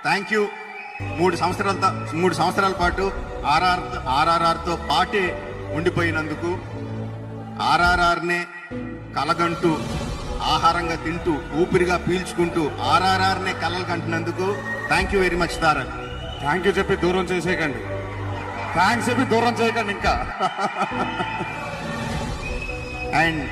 Thank you. 3 సంవత్సరాల పాటు ఆర్ఆర్ఆర్తో పాటే ఉండిపోయినందుకు, ఆర్ఆర్ఆర్నే కలగంటూ ఆహారంగా తింటూ ఊపిరిగా పీల్చుకుంటూ ఆర్ఆర్ఆర్నే కలలు కంటున్నందుకు thank you very much Tarak. Thank you చెప్పి దూరం చేసేయకండి, థ్యాంక్స్ చెప్పి దూరం చేయకండి ఇంకా. అండ్